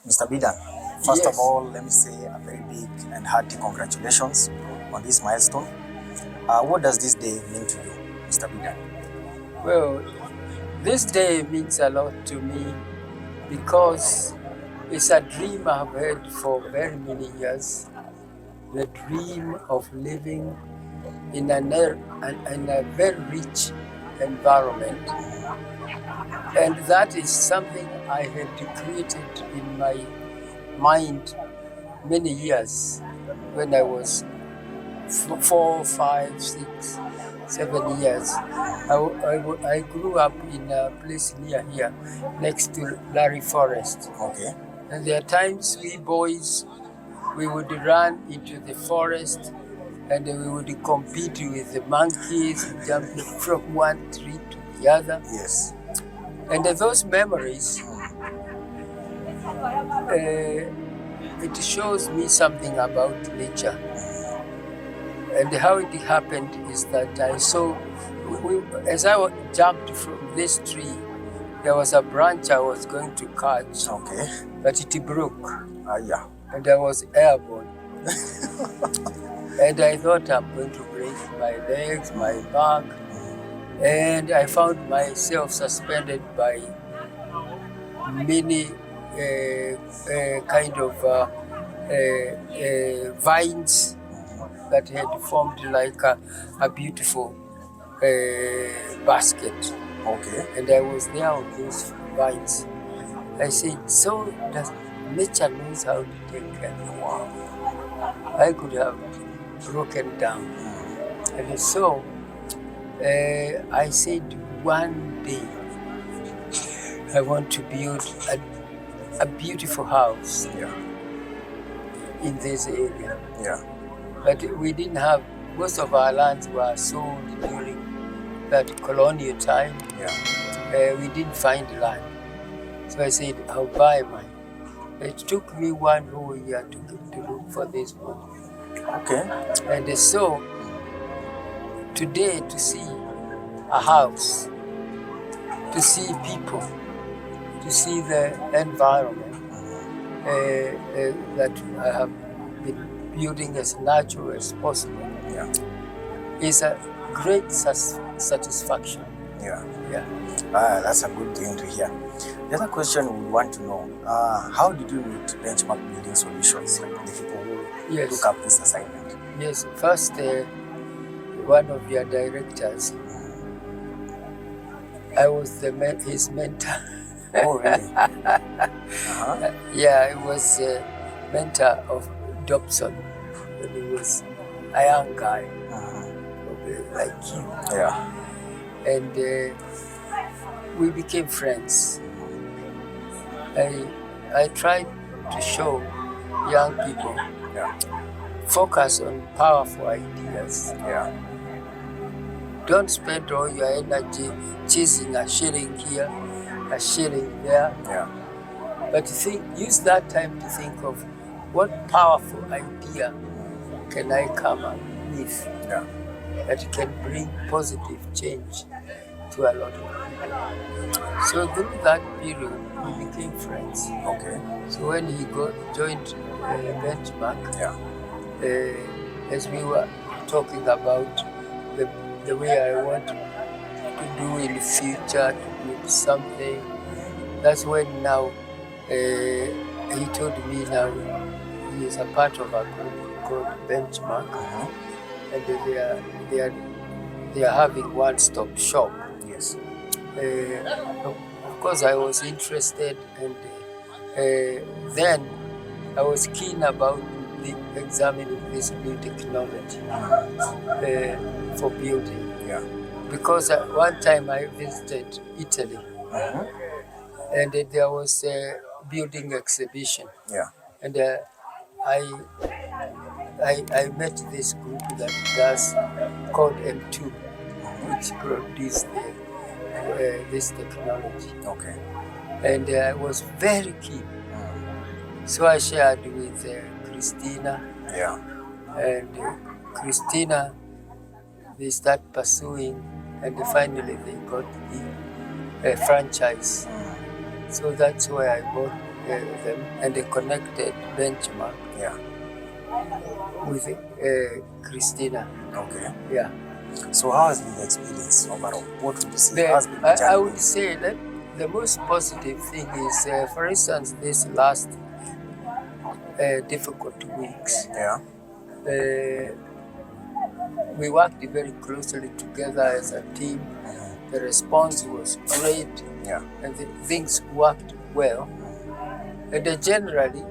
Mr. Bedan, first of Yes. all, let me say a very big and hearty congratulations on this milestone. What does this day mean to you, Mr. Bedan? Well, this day means a lot to me because it's a dream I've had for very many years. The dream of living in a very rich environment. And that is something I had created in my mind many years when I was 4, 5, 6, 7 years. I grew up in a place near here, next to Larry Forest. Okay. And there are times we boys, we would run into the forest and we would compete with the monkeys, jumping from one tree to the other. Yes. And those memories, it shows me something about nature. And how it happened is that I saw, as I jumped from this tree, there was a branch I was going to catch. Okay. But it broke. Yeah. And I was airborne. And I thought I'm going to break my legs, my back. And I found myself suspended by many kind of vines that had formed like a beautiful basket. Okay. And I was there on those vines. I said, so does nature knows how to take care? Wow. I could have broken down. And so I said, one day I want to build a beautiful house in this area. Yeah. But we didn't have, most of our lands were sold during that colonial time. Yeah. We didn't find land. So I said, I'll buy mine. It took me one whole year to look for this one. Okay. And so today to see a house, to see people, to see the environment that I have been building as natural as possible, is a great satisfaction. Yeah. Yeah. That's a good thing to hear. The other question we want to know, how did you meet Benchmark Building Solutions, the people who took up this assignment? Yes, first one of your directors, I was his mentor. Oh, really? Yeah, I was a mentor of Dobson when he was a young guy, like you. Yeah. And we became friends. I tried to show young people focus on powerful ideas. Yeah. Don't spend all your energy chasing a shilling here, a shilling there. Yeah. But use that time to think of what powerful idea can I come up with that can bring positive change to a lot of people. So through that period, we became friends. Okay. So when he joined Benchmark, as we were talking about the way I want to do in the future, to build something, that's when now he told me now he is a part of a group called Benchmark, and they are having one-stop shop. Yes. Of course, I was interested, and then I was keen about examining this new technology for building. Yeah. Because one time I visited Italy, and there was a building exhibition. Yeah. And I met this group that does called M2, which produced this technology. Okay. And I was very keen. So I shared with Christina. Yeah. And Christina, they start pursuing, and finally they got the franchise. So that's why I bought them and connected Benchmark with Christina. Okay. Yeah. So how has been the experience overall? What would you say has been the journey? I would say that the most positive thing is, for instance, this last difficult weeks. Yeah. We worked very closely together as a team. The response was great. Yeah. And things worked well. And generally,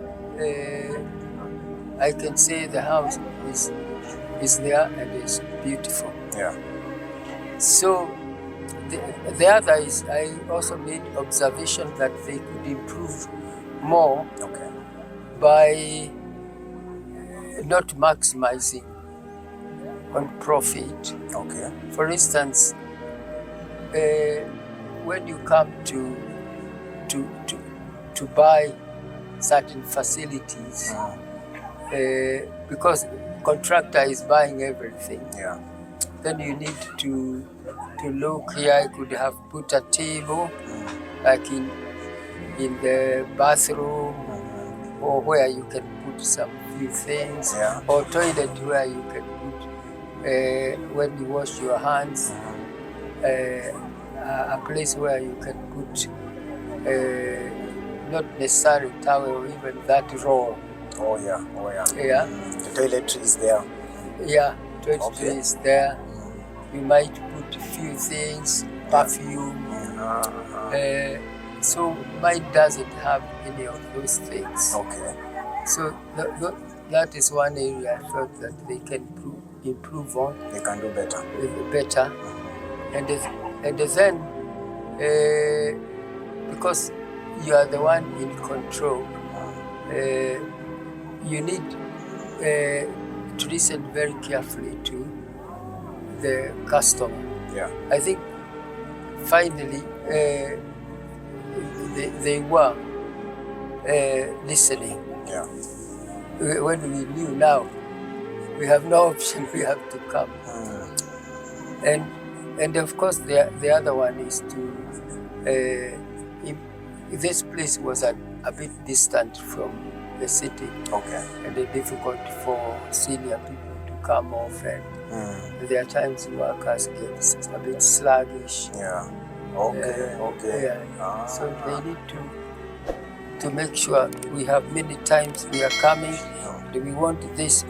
I can say the house is there and is beautiful. Yeah. So the other is, I also made observation that they could improve more by not maximizing on profit. Okay. For instance, when you come to buy certain facilities, because contractor is buying everything, then you need to look here. I could have put a table like in the bathroom, or where you can put some few things, or toilet where you can put when you wash your hands, a place where you can put not necessarily towel or even that roll. Oh yeah. Yeah. The toiletry is there. Yeah, toiletry is there. You might put a few things, perfume. So mine doesn't have any of those things. Okay. So that is one area I felt that they can improve on. They can do better. And then because you are the one in control, you need to listen very carefully to the customer. Yeah. I think finally they were listening. Yeah. When we knew now we have no option, we have to come. And of course the other one is to this place was a bit distant from the city. Okay. And difficult for senior people to come off, and there are times workers get a bit sluggish. Yeah. Okay. Yeah. So they need to make sure we have many times we are coming, and we want this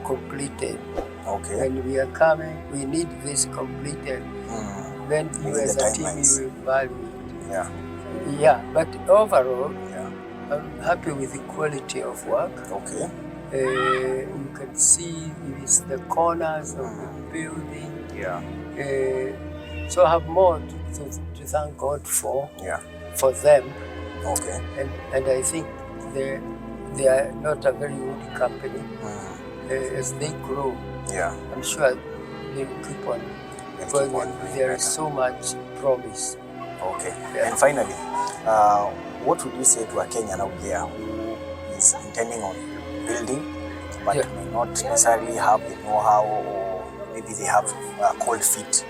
completed. Okay. When we are coming, we need this completed. Then you as a team, you will value it. Yeah. Yeah, but overall, I'm happy with the quality of work. Okay. You can see it's the corners of the building. Yeah. So I have more to thank God for. Yeah. For them. Okay. And I think they are not a very old company. As they grow, I'm sure they will keep on going. There is so much promise. Okay. Yeah. And finally, what would you say to a Kenyan out there who is intending on building, but may not necessarily have the know-how, or maybe they have cold feet,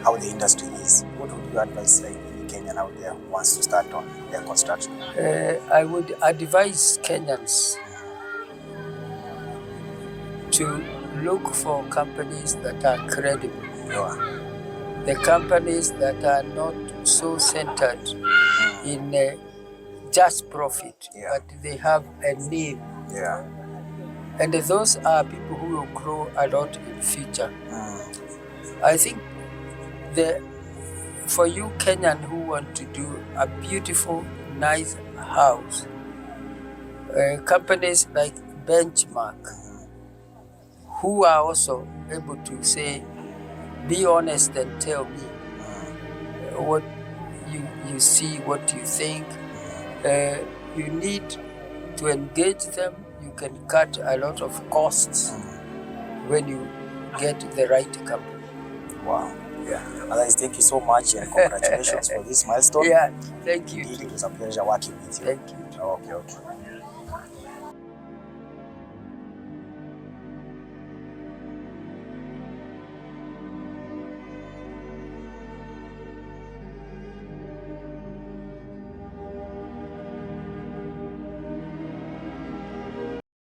how the industry is? What would you advise any Kenyan out there who wants to start on their construction? I would advise Kenyans to look for companies that are credible. The companies that are not so centered in just profit, but they have a name. And those are people who will grow a lot in future. I think for you Kenyan who want to do a beautiful, nice house, companies like Benchmark, who are also able to say, be honest and tell me what you see, what you think. You need to engage them. You can cut a lot of costs when you get the right company. Wow. Yeah. Otherwise, thank you so much and congratulations for this milestone. Yeah, thank you. Indeed, it was a pleasure working with you. Thank you. Okay.